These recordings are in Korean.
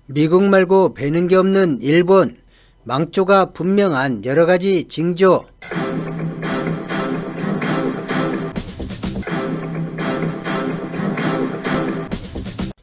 미국 말고 배는 게 없는 일본, 망조가 분명한 여러가지 징조.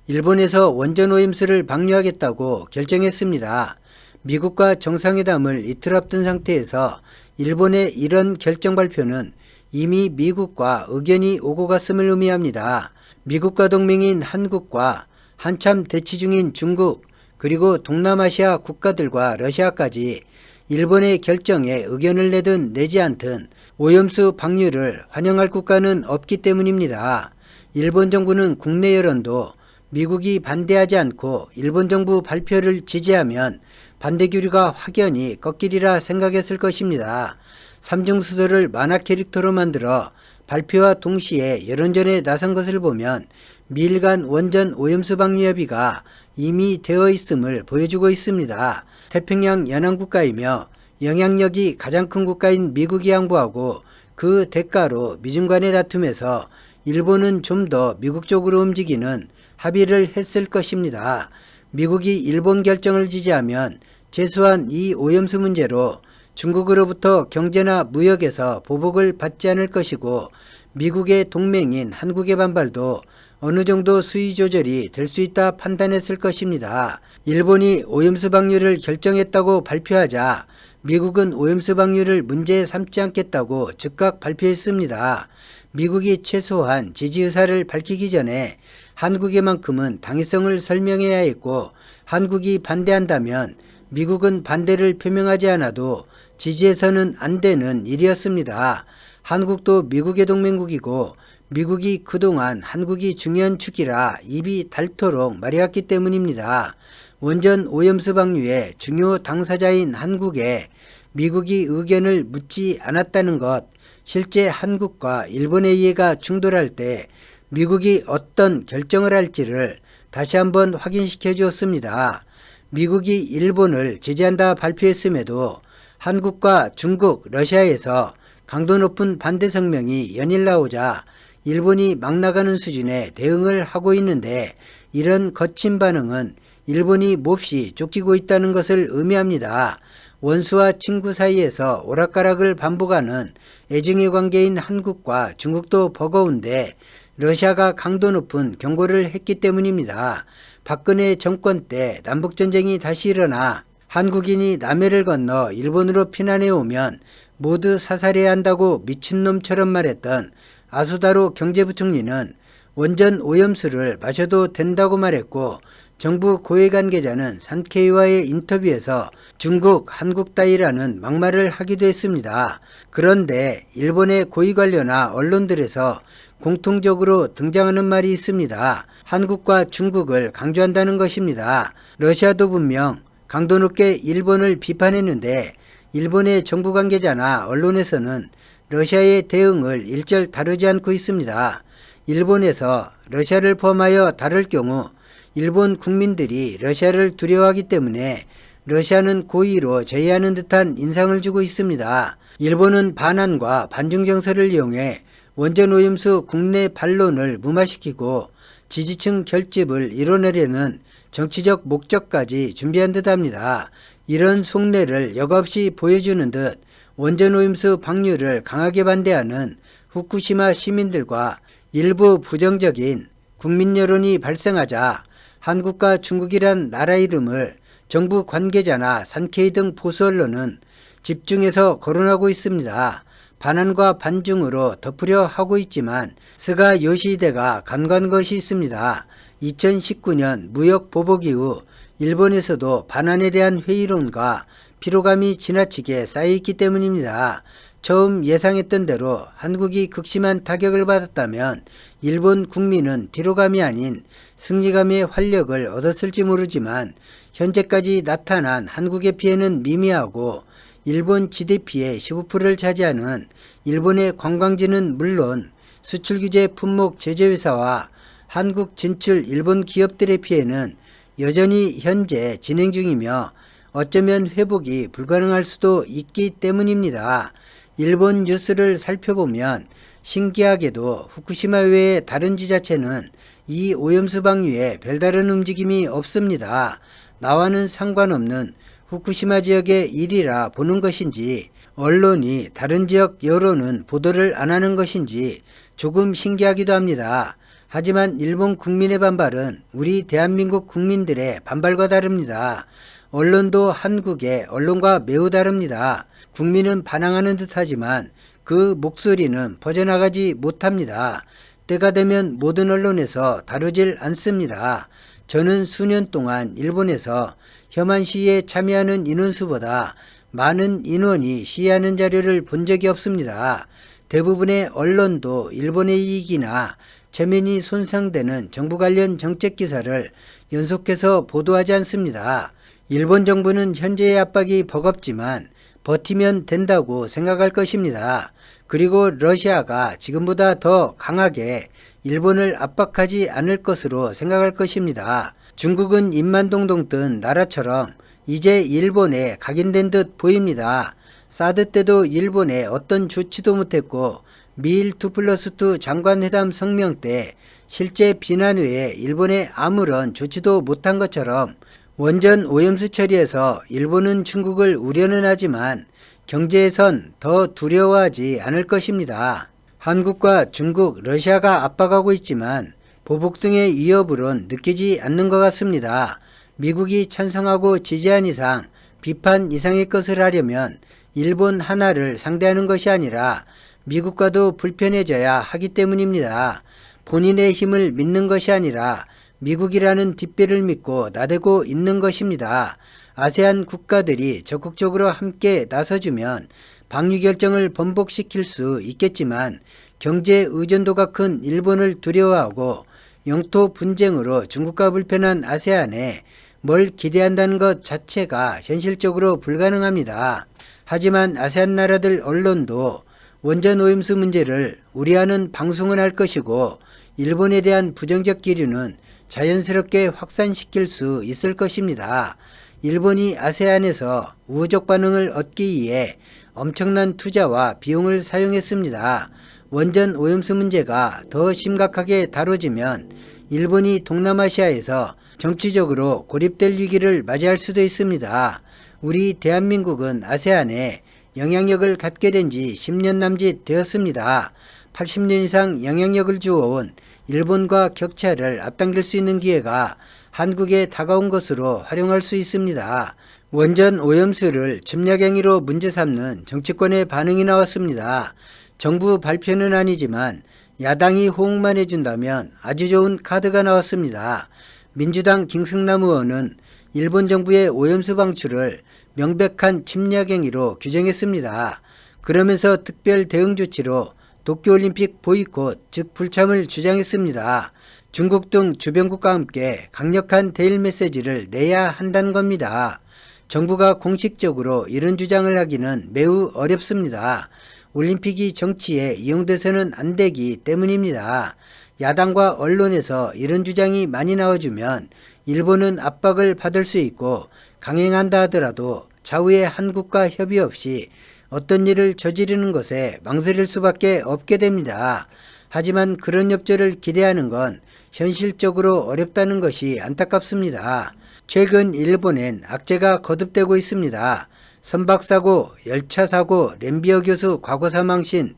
일본에서 원전 오염수를 방류하겠다고 결정했습니다. 미국과 정상회담을 이틀 앞둔 상태에서 일본의 이런 결정 발표는 이미 미국과 의견이 오고 갔음을 의미합니다. 미국과 동맹인 한국과 한참 대치 중인 중국, 그리고 동남아시아 국가들과 러시아까지 일본의 결정에 의견을 내든 내지 않든 오염수 방류를 환영할 국가는 없기 때문입니다. 일본 정부는 국내 여론도 미국이 반대하지 않고 일본 정부 발표를 지지하면 반대 기류가 확연히 꺾이리라 생각했을 것입니다. 삼중수소를 만화 캐릭터로 만들어 발표와 동시에 여론전에 나선 것을 보면 미일 간 원전 오염수 방류 협의가 이미 되어 있음을 보여주고 있습니다. 태평양 연안국가이며 영향력이 가장 큰 국가인 미국이 양보하고 그 대가로 미중 간의 다툼에서 일본은 좀 더 미국 쪽으로 움직이는 합의를 했을 것입니다. 미국이 일본 결정을 지지하면 최소한 이 오염수 문제로 중국으로부터 경제나 무역에서 보복을 받지 않을 것이고 미국의 동맹인 한국의 반발도 어느 정도 수위 조절이 될 수 있다 판단했을 것입니다. 일본이 오염수 방류를 결정했다고 발표하자 미국은 오염수 방류를 문제 삼지 않겠다고 즉각 발표했습니다. 미국이 최소한 지지 의사를 밝히기 전에 한국에만큼은 당위성을 설명해야 했고 한국이 반대한다면 미국은 반대를 표명하지 않아도 지지해서는 안 되는 일이었습니다. 한국도 미국의 동맹국이고 미국이 그동안 한국이 중요한 축이라 입이 닳도록 말해왔기 때문입니다. 원전 오염수 방류의 중요 당사자인 한국에 미국이 의견을 묻지 않았다는 것, 실제 한국과 일본의 이해가 충돌할 때 미국이 어떤 결정을 할지를 다시 한번 확인시켜 주었습니다. 미국이 일본을 지지한다 발표했음에도 한국과 중국, 러시아에서 강도 높은 반대 성명이 연일 나오자 일본이 막 나가는 수준의 대응을 하고 있는데 이런 거친 반응은 일본이 몹시 쫓기고 있다는 것을 의미합니다. 원수와 친구 사이에서 오락가락을 반복하는 애증의 관계인 한국과 중국도 버거운데 러시아가 강도 높은 경고를 했기 때문입니다. 박근혜 정권 때 남북전쟁이 다시 일어나 한국인이 남해를 건너 일본으로 피난해 오면 모두 사살해야 한다고 미친놈처럼 말했던 아수다로 경제부총리는 원전 오염수를 마셔도 된다고 말했고 정부 고위 관계자는 산케이와의 인터뷰에서 중국, 한국 따위라는 막말을 하기도 했습니다. 그런데 일본의 고위 관료나 언론들에서 공통적으로 등장하는 말이 있습니다. 한국과 중국을 강조한다는 것입니다. 러시아도 분명 강도 높게 일본을 비판했는데 일본의 정부 관계자나 언론에서는 러시아의 대응을 일절 다루지 않고 있습니다. 일본에서 러시아를 포함하여 다룰 경우 일본 국민들이 러시아를 두려워하기 때문에 러시아는 고의로 제의하는 듯한 인상을 주고 있습니다. 일본은 반환과 반중 정서를 이용해 원전 오염수 국내 반론을 무마시키고 지지층 결집을 이뤄내려는 정치적 목적까지 준비한 듯합니다. 이런 속내를 여과없이 보여주는 듯 원전 오염수 방류를 강하게 반대하는 후쿠시마 시민들과 일부 부정적인 국민 여론이 발생하자 한국과 중국이란 나라 이름을 정부 관계자나 산케이 등 보수 언론은 집중해서 거론하고 있습니다. 반환과 반중으로 덮으려 하고 있지만 스가 요시히데가 간과한 것이 있습니다. 2019년 무역 보복 이후 일본에서도 반환에 대한 회의론과 피로감이 지나치게 쌓여있기 때문입니다. 처음 예상했던 대로 한국이 극심한 타격을 받았다면 일본 국민은 피로감이 아닌 승리감의 활력을 얻었을지 모르지만 현재까지 나타난 한국의 피해는 미미하고 일본 GDP의 15%를 차지하는 일본의 관광지는 물론 수출 규제 품목 제재 회사와 한국 진출 일본 기업들의 피해는 여전히 현재 진행 중이며 어쩌면 회복이 불가능할 수도 있기 때문입니다. 일본 뉴스를 살펴보면 신기하게도 후쿠시마 외의 다른 지자체는 이 오염수 방류에 별다른 움직임이 없습니다. 나와는 상관없는 후쿠시마 지역의 일이라 보는 것인지, 언론이 다른 지역 여론은 보도를 안 하는 것인지 조금 신기하기도 합니다. 하지만 일본 국민의 반발은 우리 대한민국 국민들의 반발과 다릅니다. 언론도 한국의 언론과 매우 다릅니다. 국민은 반항하는 듯하지만 그 목소리는 퍼져나가지 못합니다. 때가 되면 모든 언론에서 다루질 않습니다. 저는 수년 동안 일본에서 혐한 시위에 참여하는 인원수보다 많은 인원이 시위하는 자료를 본 적이 없습니다. 대부분의 언론도 일본의 이익이나 체면이 손상되는 정부 관련 정책 기사를 연속해서 보도하지 않습니다. 일본 정부는 현재의 압박이 버겁지만 버티면 된다고 생각할 것입니다. 그리고 러시아가 지금보다 더 강하게 일본을 압박하지 않을 것으로 생각할 것입니다. 중국은 입만 동동 뜬 나라처럼 이제 일본에 각인된 듯 보입니다. 사드 때도 일본에 어떤 조치도 못했고 미일 2+2 장관회담 성명 때 실제 비난 외에 일본에 아무런 조치도 못한 것처럼 원전 오염수 처리에서 일본은 중국을 우려는 하지만 경제에선 더 두려워하지 않을 것입니다. 한국과 중국, 러시아가 압박하고 있지만 보복 등의 위협으론 느끼지 않는 것 같습니다. 미국이 찬성하고 지지한 이상 비판 이상의 것을 하려면 일본 하나를 상대하는 것이 아니라 미국과도 불편해져야 하기 때문입니다. 본인의 힘을 믿는 것이 아니라 미국이라는 뒷배를 믿고 나대고 있는 것입니다. 아세안 국가들이 적극적으로 함께 나서주면 방위 결정을 번복시킬 수 있겠지만 경제 의존도가 큰 일본을 두려워하고 영토 분쟁으로 중국과 불편한 아세안에 뭘 기대한다는 것 자체가 현실적으로 불가능합니다. 하지만 아세안 나라들 언론도 원전 오염수 문제를 우려하는 방송을 할 것이고 일본에 대한 부정적 기류는 자연스럽게 확산시킬 수 있을 것입니다. 일본이 아세안에서 우호적 반응을 얻기 위해 엄청난 투자와 비용을 사용했습니다. 원전 오염수 문제가 더 심각하게 다뤄지면 일본이 동남아시아에서 정치적으로 고립될 위기를 맞이할 수도 있습니다. 우리 대한민국은 아세안에 영향력을 갖게 된 지 10년 남짓 되었습니다. 80년 이상 영향력을 주어온 일본과 격차를 앞당길 수 있는 기회가 한국에 다가온 것으로 활용할 수 있습니다. 원전 오염수를 침략 행위로 문제 삼는 정치권의 반응이 나왔습니다. 정부 발표는 아니지만 야당이 호응만 해준다면 아주 좋은 카드가 나왔습니다. 민주당 김승남 의원은 일본 정부의 오염수 방출을 명백한 침략 행위로 규정했습니다. 그러면서 특별 대응 조치로 도쿄올림픽 보이콧, 즉 불참을 주장했습니다. 중국 등 주변국과 함께 강력한 대일 메시지를 내야 한다는 겁니다. 정부가 공식적으로 이런 주장을 하기는 매우 어렵습니다. 올림픽이 정치에 이용돼서는 안 되기 때문입니다. 야당과 언론에서 이런 주장이 많이 나와주면 일본은 압박을 받을 수 있고 강행한다 하더라도 좌우의 한국과 협의 없이 어떤 일을 저지르는 것에 망설일 수밖에 없게 됩니다. 하지만 그런 협조를 기대하는 건 현실적으로 어렵다는 것이 안타깝습니다. 최근 일본엔 악재가 거듭되고 있습니다. 선박사고, 열차사고, 램비어 교수 과거사망신,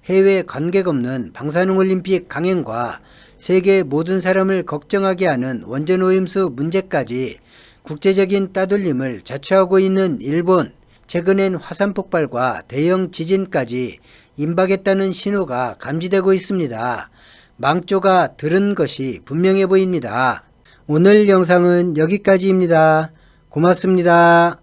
해외 관객 없는 방사능올림픽 강행과 세계 모든 사람을 걱정하게 하는 원전 오염수 문제까지 국제적인 따돌림을 자초하고 있는 일본, 최근엔 화산 폭발과 대형 지진까지 임박했다는 신호가 감지되고 있습니다. 망조가 들은 것이 분명해 보입니다. 오늘 영상은 여기까지입니다. 고맙습니다.